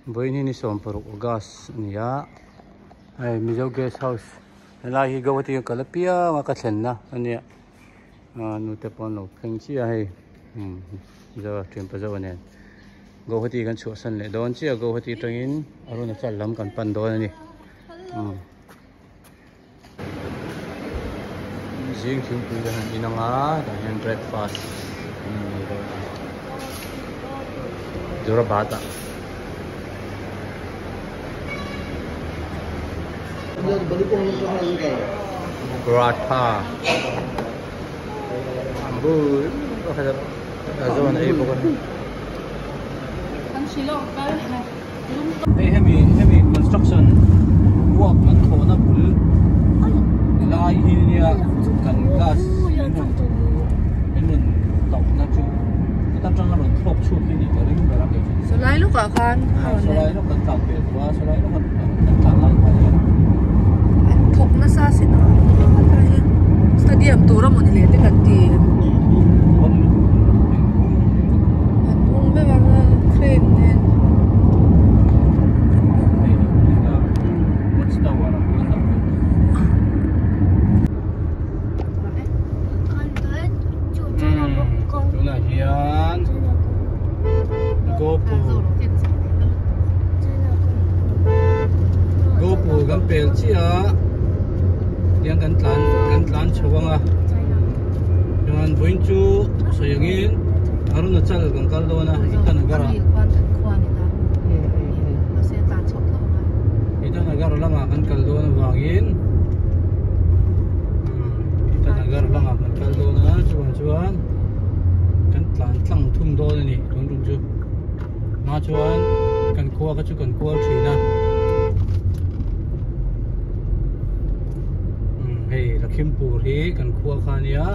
Boy ni som paruk gas niya ai mizo guest house la hi gawati kalapia maka thenna ania nu te pon lo pheng chi ai zo trim pa zo ne gawati kan chu san le don chi gawati tangin aruna chal lam kan pan do ni jing chu pu han inanga da hand breakfast jora bata Paratha Ambul Azon ay bukan hey heavy construction work man khona bul lai hi nia kan gas inun tok na chu ta tang ron thop chu ki ni ring ba ke so lai lu ka khan so lai lu kan tak pe wa so lai lu kan tak lai pa thok na sa sin stadium to ra mon le te kan ti an be ba crane ne what's the wara tuna hian gopu kan pel chia yang kan tlan chawanga yang boin chu soyangin aruna chal kan kal dona itan agara itan agara langa kan kal dona wangin itan agara langa kan kal dona chuan kan tlang thum dona ni tung chu ma chuan kan khuwa ka chu kan kual thina hey Lakhimpur hi kan khuwa khania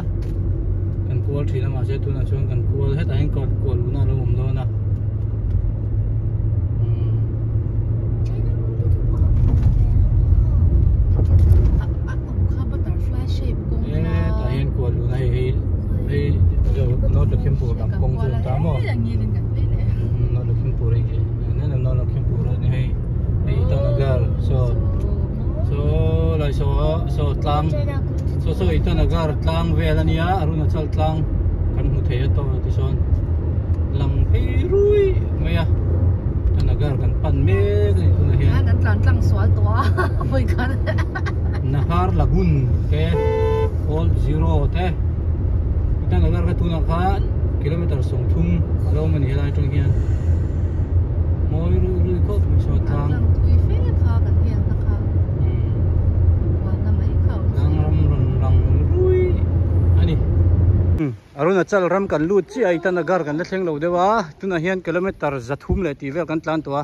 kan kual thina ma se tuna chuan kan kual het ain kan kual una lo um dona butterfly shape kong ta hin kual una hey jo no Lakhimpur lam kong chu ta mo no Lakhimpur hi ne no Lakhimpur ni hey Itanagar so lai so tlang so Itanagar tlang velania aruna chal tlang kan mu the to ti son lam hi rui maya Itanagar kan pan me kan kuna hian kan tlang swal to voi kan Nahar Lagoon ke old zero te Itanagar ka tuna khan kilometer song thum alo mani helai tong hian moi rui ko so tlang aruna chal ram kan lut chi ai Itanagar kan la thleng lo dewa tuna hian kilometer zathum le ti vel kan tlan towa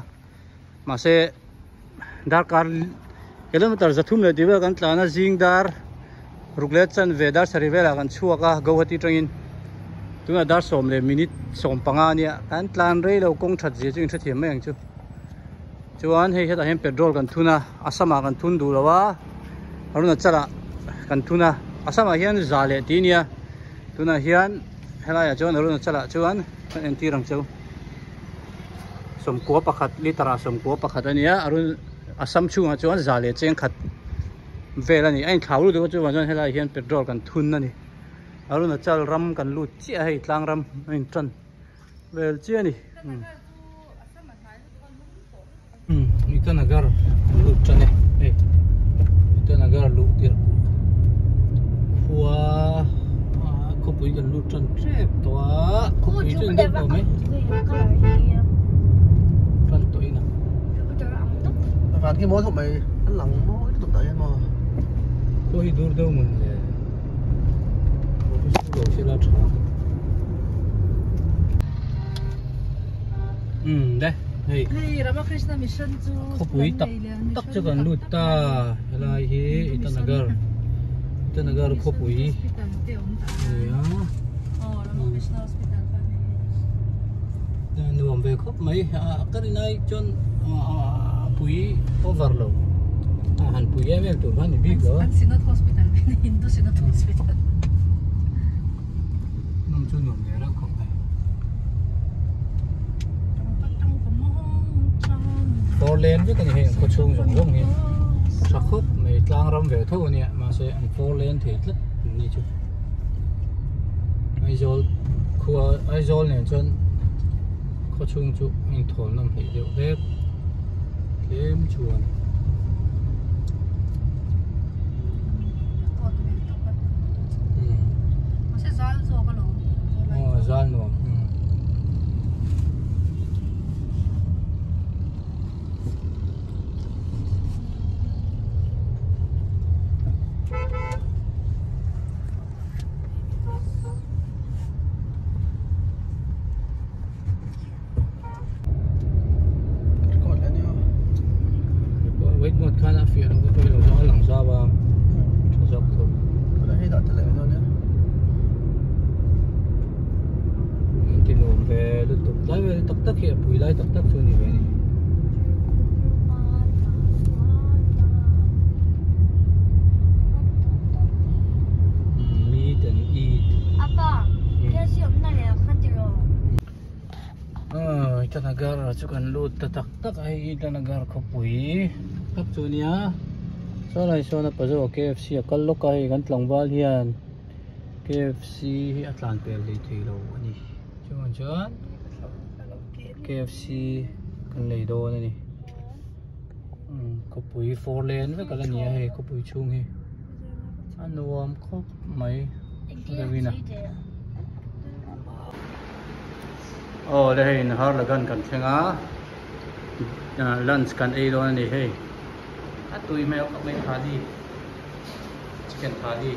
ma se dar kar kilometer zathum le ti vel kan tlana jingdar ruklet chan vedar sarivela kan chuaka gauhati tangin tuna dar som le minute som panga nia kan tlan rei lo kong that je ching thathiam mai ang chu chuan hei heta hem petrol kan thuna asama kan thun du lawa aruna chala kan thuna asama hian zale ti nia tuna hian helaya chuan aruna chala chuan en ti rang chu somkua pakhat litara somkua pakhat ania arun asam chunga chuan zale cheng khat vel ani ain thlau lu chu chuan helai hian petrol kan thun ani aruna chal ram kan lut chi hei tlang ram ain tran vel chi ani Itanagar lut chane hey Itanagar lut tir huwa khopui kan lut tran trep towa khopui chu ndek to mai tran to ina phạt cái mối của mày anh lằng mối tụt tại em mà tôi dur đâu mình đồ xe la trả đây hey Ramakrishna mission chu khopui tak chu kan lut ta helai hi Itanagar khopui ya Ramakrishna hospital dan nuam ve khop mai kari nai chon pui overload han pui em tur han big lo Sinot hospital Hindu Sinot hospital nam chu nuam le ra khop hai four lane với cái này có chung giống giống như sắc khúc mấy trang ram về thôi nè mà sẽ ăn four lane thì rất như chứ ai rồi này chân có chung chú mình thổi làm phải liệu đẹp kiếm chuồn sẽ dán rồi cái lỗ gian luôn wait một khá là phiền nó có là gió lặng ra và dọc thôi đấy hay đặt lại rồi nhé thì nó về liên tục lấy về tắc tắc hiện bùi lấy tắc tắc cho như vậy này meet and eat 아빠, 캐시 없나요? 카드로. ita nagar chukan lut tatak tak ai ita nagar ko pui tak chu nia so lai so na pazo KFC akal lo kai gan tlangwal hian KFC atlan pel dei thilo ani chuan KFC kan lei do na ni ko pui four lane ve kala nia he ko pui chung hi anuam khop mai Davina đây là har là gần gần thang lunch kan ai đó này hey tụi mèo các mấy thali chicken thali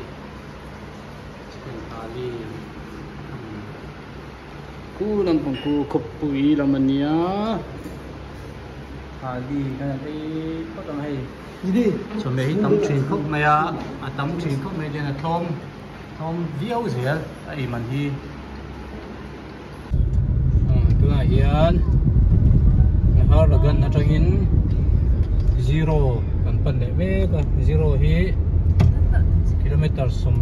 cu làm bằng cu cốc bụi làm anh nhá thali cái này có tầm hay gì đi cho mấy tấm truyền khúc mày tấm truyền khúc mày đây là thom viêu gì á ai mình đi hian har là gần trong in zero kan pan de ve ka zero hi kilometer som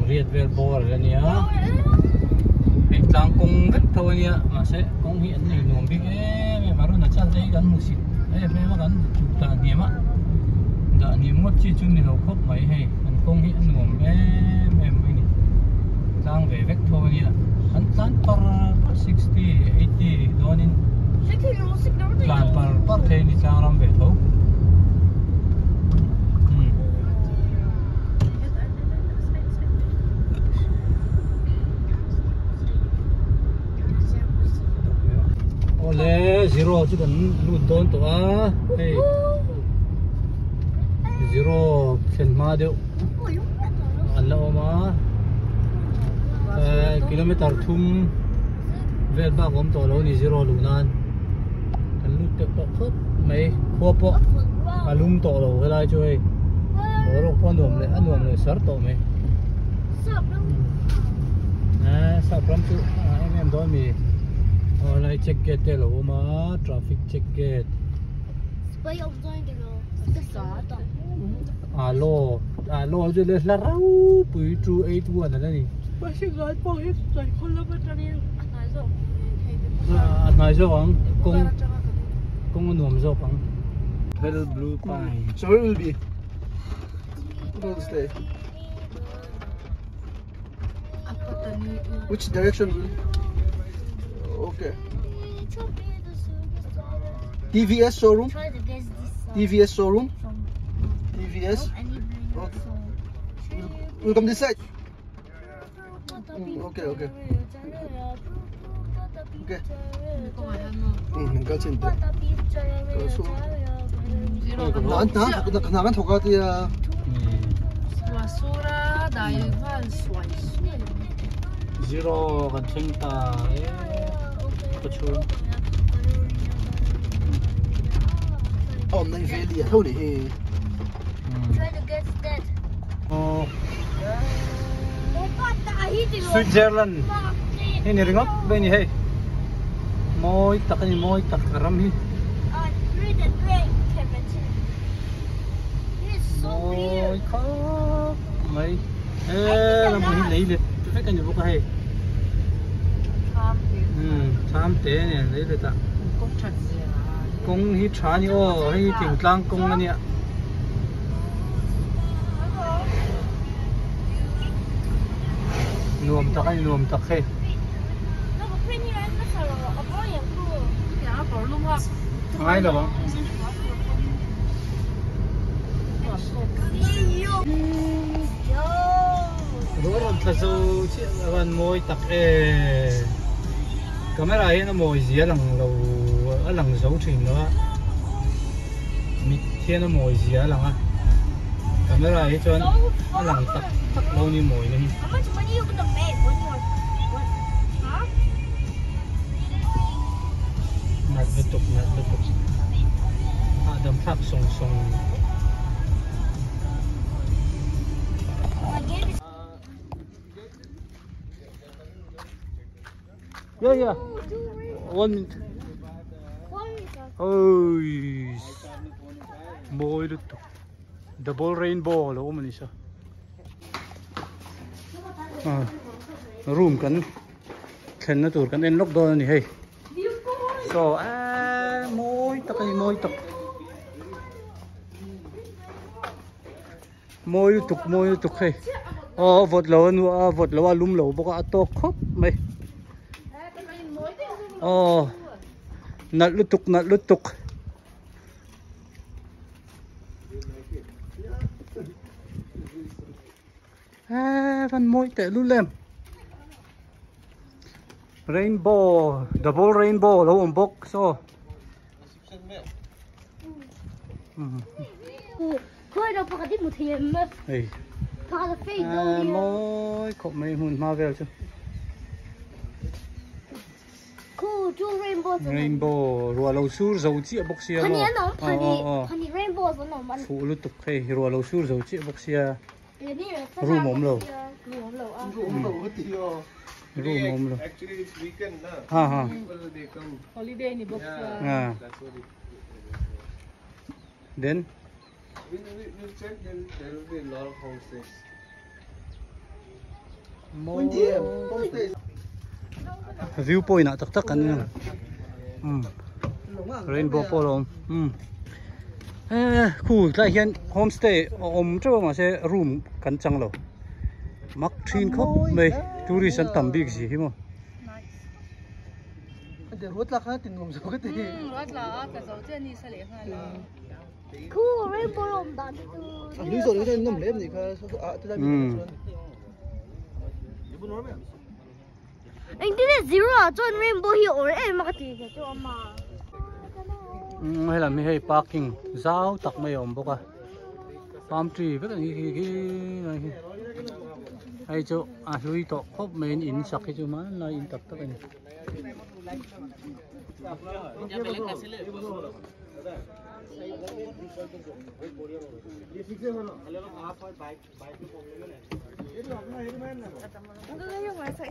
riat vel bor la nia ek tlang kong gat thawnia ma se kong hi an nei nom bi e maru na chan dei kan musi e me ma kan ta ni ma da ni mo chi chung ni lo khop mai he an kong hi an nom em ni tlang ve vek thawnia an tan par 60 80 donin plan par the ni chang ram ve tho ole zero chu kan lut don to a hey zero chen ma deu allo ma kilometer thum vel ba gom to lo ni zero lunan kan lut te khop mai kho po alum to lo helai choi ro pon dom le anuam le sar to mai sa pram tu em do mi online check gate te lo ma traffic check gate Spy of going to go. The start. alo je le la rau pui tru 81 na ni bác sĩ gái bỏ hết rồi không làm được gì nai zo ang kong nuam zo pang pedal blue pine so where will be we'll stay which direction will okay TVS showroom Try to guess this song. TVS showroom From TVS and you bring that Okay. song. we'll come this side okay okay okay 같이 인데 나간 더가디야 Basura dahil mahal swipe. zero kan thing ta ko chu nay veli thôi đi Try to guess that. Switzerland ini ringok be ni hey moi tak ram hi Read the great Kevin. It's so moi weird. kho mai lam hi lấy le phải cái vụ cái Tham thì tham tế này lấy được ta cũng thật gì kong hi thani o hi ting tlang kong ania nuam tak ai nuam tak he ai lo bang rồi thật sự chị bạn môi tắc camera ấy nó môi gì lằng lâu ở lằng dấu trình đó mít thiên nó môi gì lằng á camera ấy cho nó lằng tắc tắc lâu như môi này nát lụt tục đâm tháp song song yeah one minute ôi môi được double rainbow là ôm mình sao room kan khen nó tụt kan en lock door này hey so môi tập môi tục hey vọt lâu lum lâu bốc ato khóc mày nát lút tục văn môi tệ luôn lem rainbow double rainbow lâu ôm bốc so thôi đâu phải đi một thiền mà thà là phê đâu môi cậu mấy hồn Marvel chứ cool chu rainbow rùa lâu sur dầu chia bốc xia honey rainbow vẫn nằm ăn phụ lút tục hay rùa lâu sur dầu chia bốc xia ru mồm lâu Actually, it's weekend, ha they come. holiday ni book that's what it. Then We'll check. There will be a lot of homestays. more viewpoint tak kan rainbow polo khu lại hiện homestay cho mà sẽ room kan chang lo mak thin khop mei tourist an tam big gì himo Để hút lạc hết tiền ngầm số cái tiền. rất là cái dấu chân đi sẽ lấy hai là cool rainbow lom dan Lý do cái nằm lem gì cái tôi đang bị anh tin là zero à chọn rainbow hiệu rồi em mà cái gì cái cho mà hay là mi hay parking zao tak mai om boka palm tree với cái này hay cho lui to khop main in sak cái chu mà na in tak tak này cái